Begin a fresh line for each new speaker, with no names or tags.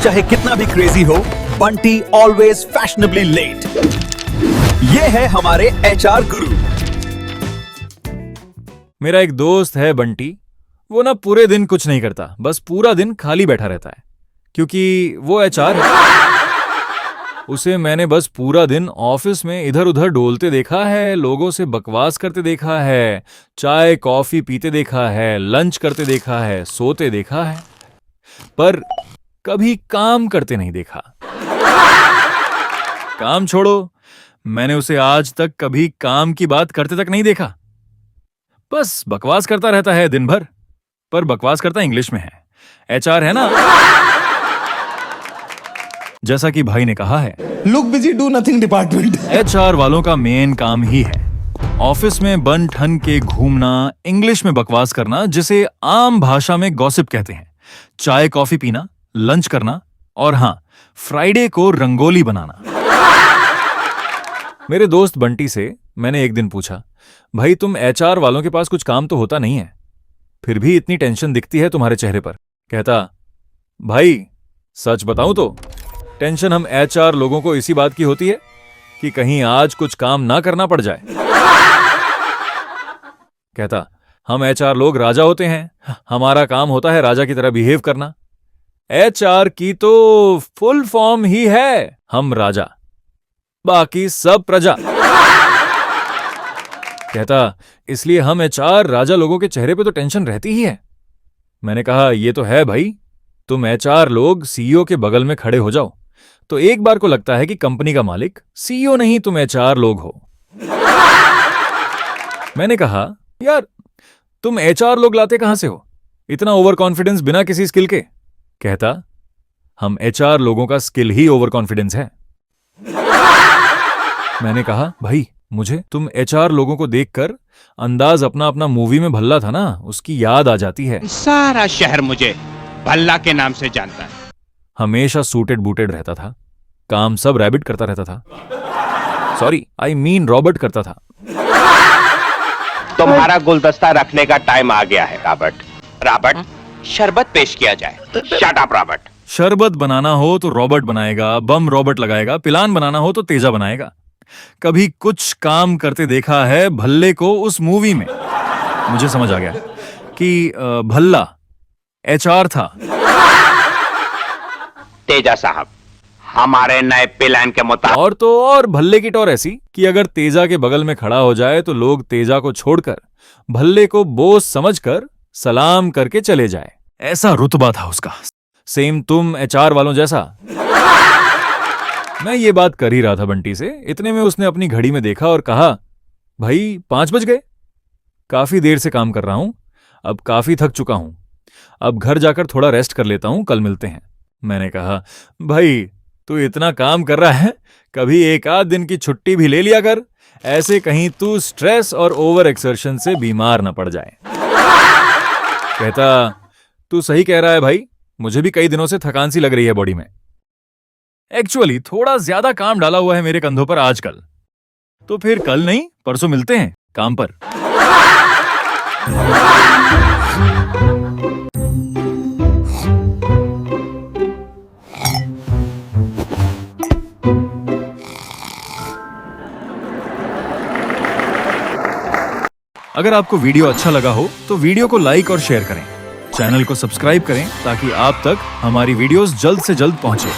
चाहे कितना भी क्रेजी हो, बंटी ऑलवेज फैशनेबली लेट। ये है हमारे एचआर गुरु।
मेरा एक दोस्त है बंटी। वो ना पूरे दिन कुछ नहीं करता, बस पूरा दिन खाली बैठा रहता है, क्योंकि वो एचआर है। उसे मैंने बस पूरा दिन ऑफिस में इधर उधर डोलते देखा है, लोगों से बकवास करते देखा है, चाय कॉफी पीते देखा है, लंच करते देखा है, सोते देखा है, पर कभी काम करते नहीं देखा। काम छोड़ो, मैंने उसे आज तक कभी काम की बात करते तक नहीं देखा। बस बकवास करता रहता है दिन भर, पर बकवास करता इंग्लिश में है। एचआर है ना। जैसा कि भाई ने कहा है,
look busy do nothing department.
HR वालों का मेन काम ही है ऑफिस में बन ठन के घूमना, इंग्लिश में बकवास करना, जिसे आम भाषा में गॉसिप कहते हैं, चाय कॉफी पीना, लंच करना, और हाँ, फ्राइडे को रंगोली बनाना। मेरे दोस्त बंटी से मैंने एक दिन पूछा, भाई तुम एचआर वालों के पास कुछ काम तो होता नहीं है, फिर भी इतनी टेंशन दिखती है तुम्हारे चेहरे पर। कहता, भाई सच बताऊं तो टेंशन हम एचआर लोगों को इसी बात की होती है कि कहीं आज कुछ काम ना करना पड़ जाए। कहता, हम एचआर लोग राजा होते हैं, हमारा काम होता है राजा की तरह बिहेव करना। एचआर की तो फुल फॉर्म ही है हम राजा, बाकी सब प्रजा। कहता, इसलिए हम एचआर राजा लोगों के चेहरे पे तो टेंशन रहती ही है। मैंने कहा, ये तो है भाई, तुम एचआर लोग सीईओ के बगल में खड़े हो जाओ तो एक बार को लगता है कि कंपनी का मालिक सीईओ नहीं, तुम एचआर लोग हो। मैंने कहा, यार तुम एचआर लोग लाते कहां से हो इतना ओवर कॉन्फिडेंस बिना किसी स्किल के? कहता, हम एचआर लोगों का स्किल ही ओवर कॉन्फिडेंस है। मैंने कहा, भाई मुझे तुम एचआर लोगों को देखकर अंदाज अपना अपना मूवी में भल्ला था ना, उसकी याद आ जाती है।
सारा शहर मुझे भल्ला के नाम से जानता है।
हमेशा सूटेड बूटेड रहता था, काम सब रैबिट करता रहता था। सॉरी, आई मीन रॉबर्ट करता था।
तुम्हारा गुलदस्ता रखने का टाइम आ गया है रॉबर्ट। रॉबर्ट, शरबत पेश किया जाए। Shut up Robert.
शरबत बनाना हो तो रॉबर्ट बनाएगा, बम रॉबर्ट लगाएगा, पिलान बनाना हो तो तेजा बनाएगा। कभी कुछ काम करते देखा है भल्ले को उस मूवी में। मुझे समझ आ गया कि भल्ला एचआर था।
तेजा साहब, हमारे नए प्लान के मुताबिक
और तो और भल्ले की टौर ऐसी कि अगर तेजा के बगल में खड़ा हो जाए तो लोग तेजा को छोड़कर भल्ले को बोस समझकर सलाम करके चले जाए। ऐसा रुतबा था उसका, सेम तुम एचआर वालों जैसा। मैं ये बात कर ही रहा था बंटी से, इतने में उसने अपनी घड़ी में देखा और कहा, भाई 5 बज गए, काफी देर से काम कर रहा हूं, अब काफी थक चुका हूं, अब घर जाकर थोड़ा रेस्ट कर लेता हूं, कल मिलते हैं। मैंने कहा, भाई तू इतना काम कर रहा है, कभी एक आध दिन की छुट्टी भी ले लिया कर, ऐसे कहीं तू स्ट्रेस और ओवर एक्सर्शन से बीमार न पड़ जाए। कहता, तू सही कह रहा है भाई, मुझे भी कई दिनों से थकान सी लग रही है बॉडी में। एक्चुअली थोड़ा ज्यादा काम डाला हुआ है मेरे कंधों पर आजकल। तो फिर कल नहीं परसों मिलते हैं काम पर। अगर आपको वीडियो अच्छा लगा हो तो वीडियो को लाइक और शेयर करें, चैनल को सब्सक्राइब करें ताकि आप तक हमारी वीडियोस जल्द से जल्द पहुंचे।